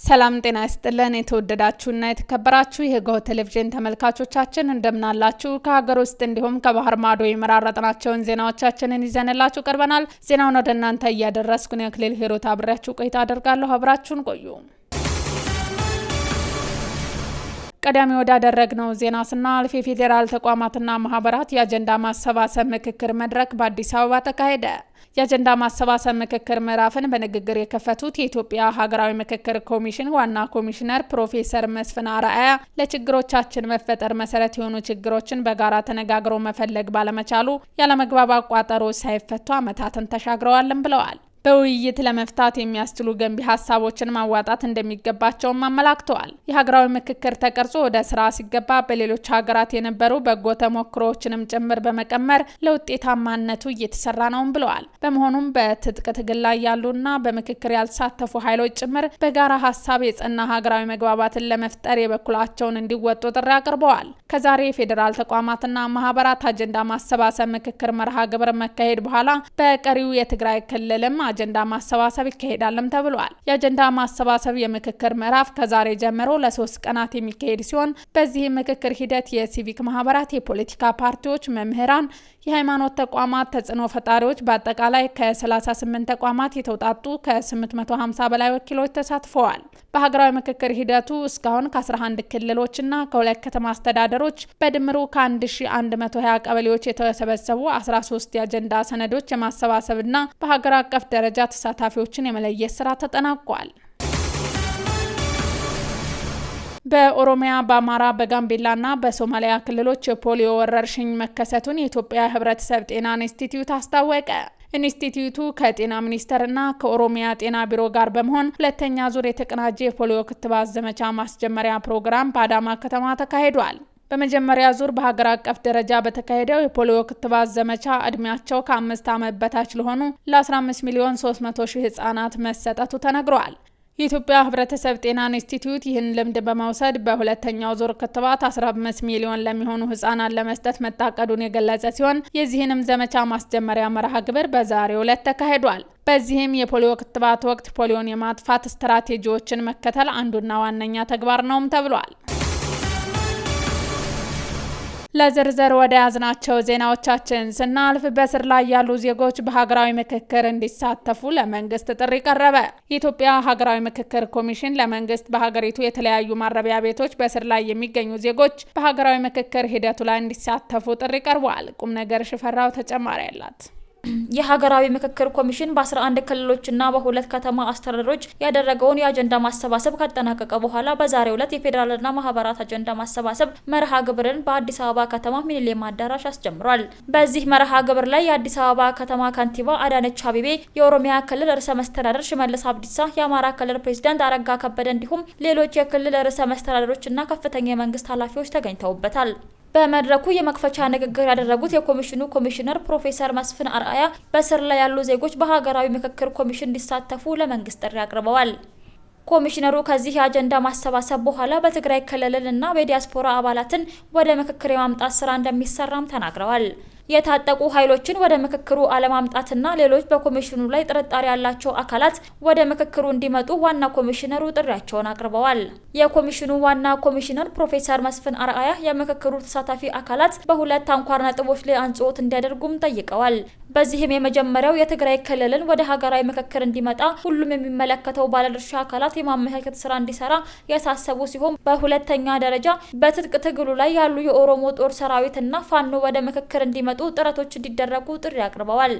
ሰላም ጤና ይስጥልን የተወደዳችሁና የተከበራችሁ የጎህ ቴሌቪዥን ተመልካቾቻችን እንደምናላችሁ ከሀገር ውስጥ እንዲሁም ከባህር ማዶ የመራረጥናቸውን ዜናዎቻችንን ይዘንላችሁ ቀርበናል። ዜናውን ወደ እናንተ እያደረስኩ ነው አክሊል ሄሮት አብራችሁ ቆይታ አደርጋለሁ። አብራችሁን ቆዩ። ቀዳሚ ወዳደረግነው ዜና ስናልፍ የፌዴራል ተቋማትና ማህበራት የአጀንዳ ማሰባሰብ ምክክር መድረክ በአዲስ አበባ ተካሄደ። የአጀንዳ ማሰባሰብ ምክክር ምዕራፍን በንግግር የከፈቱት የኢትዮጵያ ሀገራዊ ምክክር ኮሚሽን ዋና ኮሚሽነር ፕሮፌሰር መስፍን አርአያ ለችግሮቻችን መፈጠር መሰረት የሆኑ ችግሮችን በጋራ ተነጋግሮ መፈለግ ባለመቻሉ ያለመግባባት ቋጠሮ ሳይፈቱ ዓመታትን ተሻግረዋልም ብለዋል። በውይይት ለመፍታት የሚያስችሉ ገንቢ ሀሳቦችን ማዋጣት እንደሚገባቸውም አመላክተዋል። የሀገራዊ ምክክር ተቀርጾ ወደ ስራ ሲገባ በሌሎች ሀገራት የነበሩ በጎ ተሞክሮዎችንም ጭምር በመቀመር ለውጤታማነቱ እየተሰራ ነውም ብለዋል። በመሆኑም በትጥቅ ትግል ላይ ያሉና በምክክር ያልተሳተፉ ኃይሎች ጭምር በጋራ ሀሳብ የጸና ሀገራዊ መግባባትን ለመፍጠር የበኩላቸውን እንዲወጡ ጥሪ አቅርበዋል። ከዛሬ የፌዴራል ተቋማትና ማህበራት አጀንዳ ማሰባሰብ ምክክር መርሃ ግብር መካሄድ በኋላ በቀሪው የትግራይ ክልልም አጀንዳ ማሰባሰብ ይካሄዳልም ተብሏል። የአጀንዳ ማሰባሰብ የምክክር ምዕራፍ ከዛሬ ጀምሮ ለ3 ቀናት የሚካሄድ ሲሆን በዚህ ምክክር ሂደት የሲቪክ ማህበራት፣ የፖለቲካ ፓርቲዎች፣ መምህራን፣ የሃይማኖት ተቋማት፣ ተጽዕኖ ፈጣሪዎች በአጠቃላይ ከ38 ተቋማት የተውጣጡ ከ850 በላይ ወኪሎች ተሳትፈዋል። በሀገራዊ ምክክር ሂደቱ እስካሁን ከ11 ክልሎችና ከ2 ከተማ አስተዳደሮች በድምሩ ከ1120 ቀበሌዎች የተሰበሰቡ 13 የአጀንዳ ሰነዶች የማሰባሰብና በሀገር አቀፍ ደረጃ ተሳታፊዎችን የመለየት ስራ ተጠናቋል። በኦሮሚያ፣ በአማራ፣ በጋምቤላና በሶማሊያ ክልሎች የፖሊዮ ወረርሽኝ መከሰቱን የኢትዮጵያ ሕብረተሰብ ጤና ኢንስቲትዩት አስታወቀ። ኢንስቲትዩቱ ከጤና ሚኒስቴርና ከኦሮሚያ ጤና ቢሮ ጋር በመሆን ሁለተኛ ዙር የተቀናጀ የፖሊዮ ክትባት ዘመቻ ማስጀመሪያ ፕሮግራም በአዳማ ከተማ ተካሂዷል። በመጀመሪያ ዙር በሀገር አቀፍ ደረጃ በተካሄደው የፖሊዮ ክትባት ዘመቻ እድሜያቸው ከ5 ዓመት በታች ለሆኑ ለ15 ሚሊዮን 300 ሺህ ህጻናት መሰጠቱ ተነግሯል። የኢትዮጵያ ሕብረተሰብ ጤና ኢንስቲትዩት ይህን ልምድ በመውሰድ በሁለተኛው ዙር ክትባት 15 ሚሊዮን ለሚሆኑ ህጻናት ለመስጠት መታቀዱን የገለጸ ሲሆን የዚህንም ዘመቻ ማስጀመሪያ መርሃ ግብር በዛሬው ዕለት ተካሂዷል። በዚህም የፖሊዮ ክትባት ወቅት ፖሊዮን የማጥፋት ስትራቴጂዎችን መከተል አንዱና ዋነኛ ተግባር ነውም ተብሏል። ለዝርዝር ወደ ያዝናቸው ዜናዎቻችን ስናልፍ በስር ላይ ያሉ ዜጎች በሀገራዊ ምክክር እንዲሳተፉ ለመንግስት ጥሪ ቀረበ። የኢትዮጵያ ሀገራዊ ምክክር ኮሚሽን ለመንግስት በሀገሪቱ የተለያዩ ማረቢያ ቤቶች በስር ላይ የሚገኙ ዜጎች በሀገራዊ ምክክር ሂደቱ ላይ እንዲሳተፉ ጥሪ ቀርቧል። ቁም ነገር ሽፈራው ተጨማሪ ያላት። የሀገራዊ ምክክር ኮሚሽን በ11 ክልሎችና በ2 ከተማ አስተዳደሮች ያደረገውን የአጀንዳ ማሰባሰብ ካጠናቀቀ በኋላ በዛሬው ዕለት የፌዴራልና ማህበራት አጀንዳ ማሰባሰብ መርሃ ግብርን በአዲስ አበባ ከተማ ሚኒሌም አዳራሽ አስጀምሯል። በዚህ መርሃ ግብር ላይ የአዲስ አበባ ከተማ ከንቲባ አዳነች አቤቤ፣ የኦሮሚያ ክልል ርዕሰ መስተዳድር ሽመልስ አብዲሳ፣ የአማራ ክልል ፕሬዝዳንት አረጋ ከበደ እንዲሁም ሌሎች የክልል ርዕሰ መስተዳድሮችና ከፍተኛ የመንግስት ኃላፊዎች ተገኝተውበታል። በመድረኩ የመክፈቻ ንግግር ያደረጉት የኮሚሽኑ ኮሚሽነር ፕሮፌሰር መስፍን አርአያ በስር ላይ ያሉ ዜጎች በሀገራዊ ምክክር ኮሚሽን እንዲሳተፉ ለመንግስት ጥሪ አቅርበዋል። ኮሚሽነሩ ከዚህ የአጀንዳ ማሰባሰብ በኋላ በትግራይ ክልልና በዲያስፖራ አባላትን ወደ ምክክር የማምጣት ስራ እንደሚሰራም ተናግረዋል። የታጠቁ ኃይሎችን ወደ ምክክሩ አለማምጣትና ሌሎች በኮሚሽኑ ላይ ጥርጣሬ ያላቸው አካላት ወደ ምክክሩ እንዲመጡ ዋና ኮሚሽነሩ ጥሪያቸውን አቅርበዋል። የኮሚሽኑ ዋና ኮሚሽነር ፕሮፌሰር መስፍን አርአያ የምክክሩ ተሳታፊ አካላት በሁለት አንኳር ነጥቦች ላይ አጽንዖት እንዲያደርጉም ጠይቀዋል። በዚህም የመጀመሪያው የትግራይ ክልልን ወደ ሀገራዊ ምክክር እንዲመጣ ሁሉም የሚመለከተው ባለድርሻ አካላት የማመቻቸት ስራ እንዲሰራ ያሳሰቡ ሲሆን በሁለተኛ ደረጃ በትጥቅ ትግሉ ላይ ያሉ የኦሮሞ ጦር ሰራዊትና ፋኖ ወደ ምክክር እንዲመጡ ጥረቶች እንዲደረጉ ጥሪ አቅርበዋል።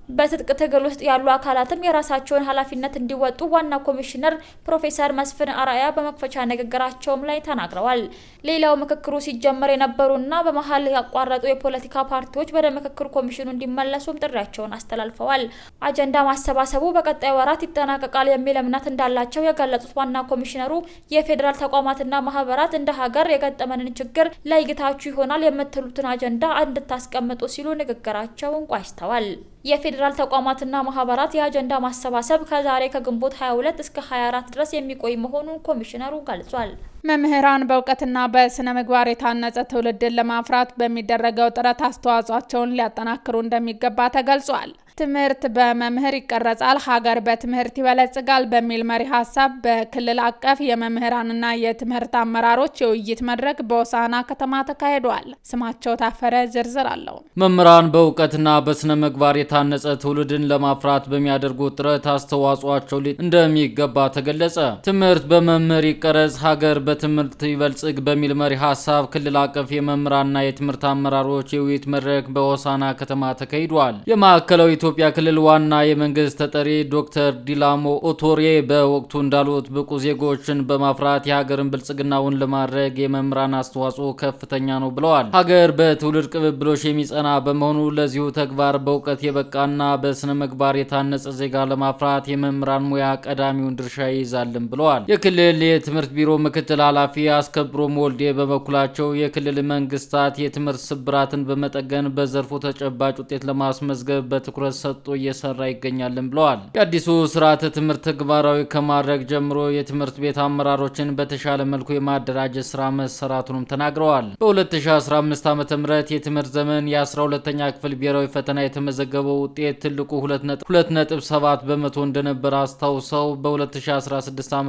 በትጥቅ ትግል ውስጥ ያሉ አካላትም የራሳቸውን ኃላፊነት እንዲወጡ ዋና ኮሚሽነር ፕሮፌሰር መስፍን አርአያ በመክፈቻ ንግግራቸውም ላይ ተናግረዋል። ሌላው ምክክሩ ሲጀመር የነበሩና በመሀል ያቋረጡ የፖለቲካ ፓርቲዎች ወደ ምክክር ኮሚሽኑ እንዲመለሱም ጥሪያቸውን አስተላልፈዋል። አጀንዳ ማሰባሰቡ በቀጣይ ወራት ይጠናቀቃል የሚል እምነት እንዳላቸው የገለጹት ዋና ኮሚሽነሩ የፌዴራል ተቋማትና ማህበራት እንደ ሀገር የገጠመንን ችግር ለይታችሁ ይሆናል የምትሉትን አጀንዳ እንድታስቀምጡ ሲሉ ንግግራቸውን ቋጭተዋል። የፌዴራል ተቋማትና ማህበራት የአጀንዳ ማሰባሰብ ከዛሬ ከግንቦት 22 እስከ 24 ድረስ የሚቆይ መሆኑን ኮሚሽነሩ ገልጿል። መምህራን በእውቀትና በስነ ምግባር የታነጸ ትውልድን ለማፍራት በሚደረገው ጥረት አስተዋጽኦአቸውን ሊያጠናክሩ እንደሚገባ ተገልጿል። ትምህርት በመምህር ይቀረጻል፣ ሀገር በትምህርት ይበለጽጋል በሚል መሪ ሀሳብ በክልል አቀፍ የመምህራንና የትምህርት አመራሮች የውይይት መድረክ በሆሳዕና ከተማ ተካሂዷል። ስማቸው ታፈረ ዝርዝር አለው። መምህራን በእውቀትና በስነ ምግባር የታነጸ ትውልድን ለማፍራት በሚያደርጉት ጥረት አስተዋጽኦአቸው እንደሚገባ ተገለጸ። ትምህርት በመምህር ይቀረጽ፣ ሀገር በትምህርት ይበልጽግ በሚል መሪ ሀሳብ ክልል አቀፍ የመምህራንና የትምህርት አመራሮች የውይይት መድረክ በሆሳዕና ከተማ ተካሂዷል። የማዕከላዊ ኢትዮጵያ ክልል ዋና የመንግስት ተጠሪ ዶክተር ዲላሞ ኦቶሬ በወቅቱ እንዳሉት ብቁ ዜጎችን በማፍራት የሀገርን ብልጽግናውን ለማድረግ የመምህራን አስተዋጽኦ ከፍተኛ ነው ብለዋል። ሀገር በትውልድ ቅብብሎሽ የሚጸና በመሆኑ ለዚሁ ተግባር በእውቀት የበቃና በስነ ምግባር የታነጸ ዜጋ ለማፍራት የመምህራን ሙያ ቀዳሚውን ድርሻ ይይዛልን ብለዋል። የክልል የትምህርት ቢሮ ምክትል ኃላፊ አስከብሮ ሞልዴ በበኩላቸው የክልል መንግስታት የትምህርት ስብራትን በመጠገን በዘርፉ ተጨባጭ ውጤት ለማስመዝገብ በትኩረት ሰጥቶ እየሰራ ይገኛልን ብለዋል። የአዲሱ ስርዓተ ትምህርት ተግባራዊ ከማድረግ ጀምሮ የትምህርት ቤት አመራሮችን በተሻለ መልኩ የማደራጀት ስራ መሰራቱንም ተናግረዋል። በ2015 ዓ.ም የትምህርት ዘመን የ12ኛ ክፍል ብሔራዊ ፈተና የተመዘገበው ውጤት ትልቁ 2.7 በመቶ እንደነበር አስታውሰው በ2016 ዓ.ም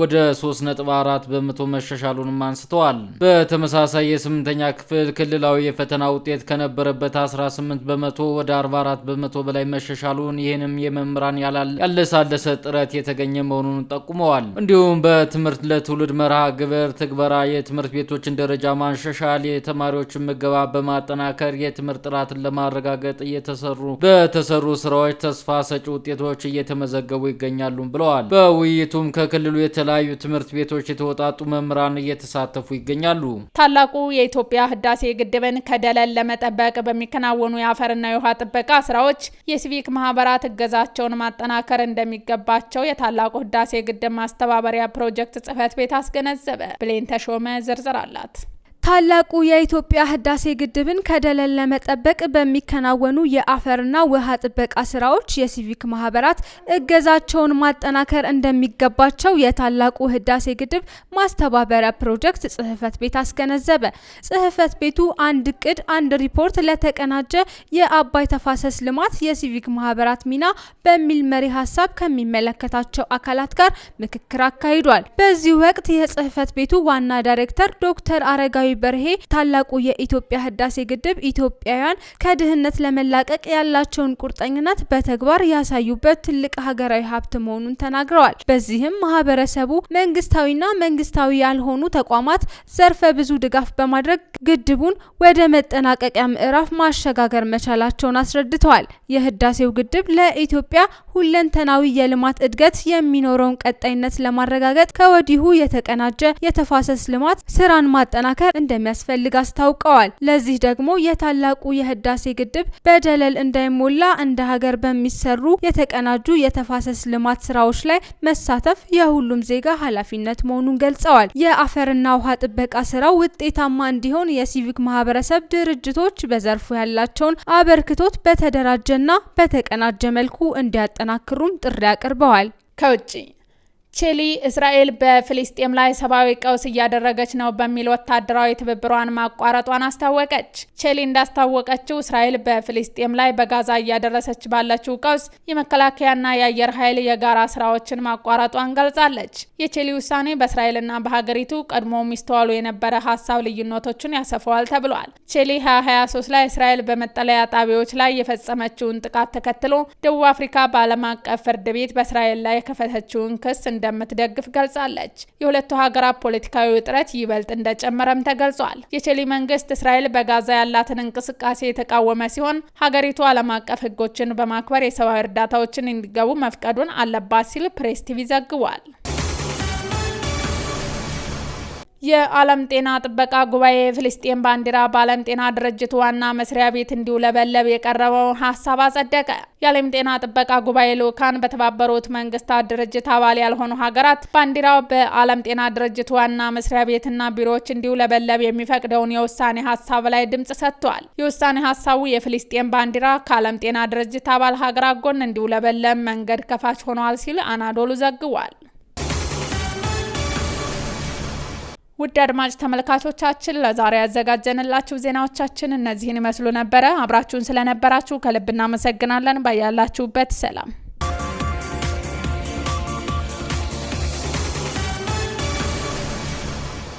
ወደ 3.4 በመቶ መሻሻሉንም አንስተዋል። በተመሳሳይ የ8ኛ ክፍል ክልላዊ የፈተና ውጤት ከነበረበት 18 በመቶ ወደ 44 በመቶ በላይ መሻሻሉን ይህንም የመምህራን ያለሳለሰ ጥረት የተገኘ መሆኑን ጠቁመዋል። እንዲሁም በትምህርት ለትውልድ መርሃ ግብር ትግበራ የትምህርት ቤቶችን ደረጃ ማሻሻል፣ የተማሪዎችን ምገባ በማጠናከር የትምህርት ጥራትን ለማረጋገጥ በተሰሩ ስራዎች ተስፋ ሰጪ ውጤቶች እየተመዘገቡ ይገኛሉ ብለዋል። በውይይቱም ከክልሉ የተለያዩ ትምህርት ቤቶች የተወጣጡ መምህራን እየተሳተፉ ይገኛሉ። ታላቁ የኢትዮጵያ ህዳሴ ግድብን ከደለል ለመጠበቅ በሚከናወኑ የአፈርና የውሃ ጥበቃ ስራዎች የሲቪክ ማህበራት እገዛቸውን ማጠናከር እንደሚገባቸው የታላቁ ህዳሴ ግድብ ማስተባበሪያ ፕሮጀክት ጽህፈት ቤት አስገነዘበ። ብሌን ተሾመ ዝርዝር አላት። ታላቁ የኢትዮጵያ ህዳሴ ግድብን ከደለል ለመጠበቅ በሚከናወኑ የአፈርና ውሃ ጥበቃ ስራዎች የሲቪክ ማህበራት እገዛቸውን ማጠናከር እንደሚገባቸው የታላቁ ህዳሴ ግድብ ማስተባበሪያ ፕሮጀክት ጽህፈት ቤት አስገነዘበ። ጽህፈት ቤቱ አንድ እቅድ አንድ ሪፖርት ለተቀናጀ የአባይ ተፋሰስ ልማት የሲቪክ ማህበራት ሚና በሚል መሪ ሀሳብ ከሚመለከታቸው አካላት ጋር ምክክር አካሂዷል። በዚህ ወቅት የጽህፈት ቤቱ ዋና ዳይሬክተር ዶክተር አረጋዊ በርሄ ታላቁ የኢትዮጵያ ህዳሴ ግድብ ኢትዮጵያውያን ከድህነት ለመላቀቅ ያላቸውን ቁርጠኝነት በተግባር ያሳዩበት ትልቅ ሀገራዊ ሀብት መሆኑን ተናግረዋል። በዚህም ማህበረሰቡ መንግስታዊና መንግስታዊ ያልሆኑ ተቋማት ዘርፈ ብዙ ድጋፍ በማድረግ ግድቡን ወደ መጠናቀቂያ ምዕራፍ ማሸጋገር መቻላቸውን አስረድተዋል። የህዳሴው ግድብ ለኢትዮጵያ ሁለንተናዊ የልማት እድገት የሚኖረውን ቀጣይነት ለማረጋገጥ ከወዲሁ የተቀናጀ የተፋሰስ ልማት ስራን ማጠናከር እንደሚያስፈልግ አስታውቀዋል። ለዚህ ደግሞ የታላቁ የህዳሴ ግድብ በደለል እንዳይሞላ እንደ ሀገር በሚሰሩ የተቀናጁ የተፋሰስ ልማት ስራዎች ላይ መሳተፍ የሁሉም ዜጋ ኃላፊነት መሆኑን ገልጸዋል። የአፈርና ውሃ ጥበቃ ስራው ውጤታማ እንዲሆን የሲቪክ ማህበረሰብ ድርጅቶች በዘርፉ ያላቸውን አበርክቶት በተደራጀና በተቀናጀ መልኩ እንዲያጠናክሩም ጥሪ አቅርበዋል። ከውጪ ቺሊ እስራኤል በፍልስጤም ላይ ሰብአዊ ቀውስ እያደረገች ነው በሚል ወታደራዊ ትብብሯን ማቋረጧን አስታወቀች። ቺሊ እንዳስታወቀችው እስራኤል በፍልስጤም ላይ በጋዛ እያደረሰች ባለችው ቀውስ የመከላከያና የአየር ኃይል የጋራ ስራዎችን ማቋረጧን ገልጻለች። የቺሊ ውሳኔ በእስራኤልና በሀገሪቱ ቀድሞ ሚስተዋሉ የነበረ ሀሳብ ልዩነቶችን ያሰፋዋል ተብሏል። ቺሊ 2023 ላይ እስራኤል በመጠለያ ጣቢያዎች ላይ የፈጸመችውን ጥቃት ተከትሎ ደቡብ አፍሪካ በዓለም አቀፍ ፍርድ ቤት በእስራኤል ላይ የከፈተችውን ክስ እንደምትደግፍ ገልጻለች። የሁለቱ ሀገራት ፖለቲካዊ ውጥረት ይበልጥ እንደጨመረም ተገልጿል። የቺሊ መንግስት እስራኤል በጋዛ ያላትን እንቅስቃሴ የተቃወመ ሲሆን ሀገሪቱ ዓለም አቀፍ ሕጎችን በማክበር የሰብአዊ እርዳታዎችን እንዲገቡ መፍቀዱን አለባት ሲል ፕሬስ ቲቪ ዘግቧል። የዓለም ጤና ጥበቃ ጉባኤ የፍልስጤም ባንዲራ በዓለም ጤና ድርጅት ዋና መስሪያ ቤት እንዲውለበለብ የቀረበውን ሀሳብ አጸደቀ። የዓለም ጤና ጥበቃ ጉባኤ ልዑካን በተባበሩት መንግስታት ድርጅት አባል ያልሆኑ ሀገራት ባንዲራው በዓለም ጤና ድርጅት ዋና መስሪያ ቤትና ቢሮዎች እንዲውለበለብ የሚፈቅደውን የውሳኔ ሀሳብ ላይ ድምጽ ሰጥቷል። የውሳኔ ሀሳቡ የፍልስጤም ባንዲራ ከዓለም ጤና ድርጅት አባል ሀገራት ጎን እንዲውለበለብ መንገድ ከፋች ሆኗል ሲል አናዶሉ ዘግቧል። ውድ አድማጭ ተመልካቾቻችን ለዛሬ ያዘጋጀንላችሁ ዜናዎቻችን እነዚህን ይመስሉ ነበር። አብራችሁን ስለነበራችሁ ከልብ እናመሰግናለን። ባያላችሁበት ሰላም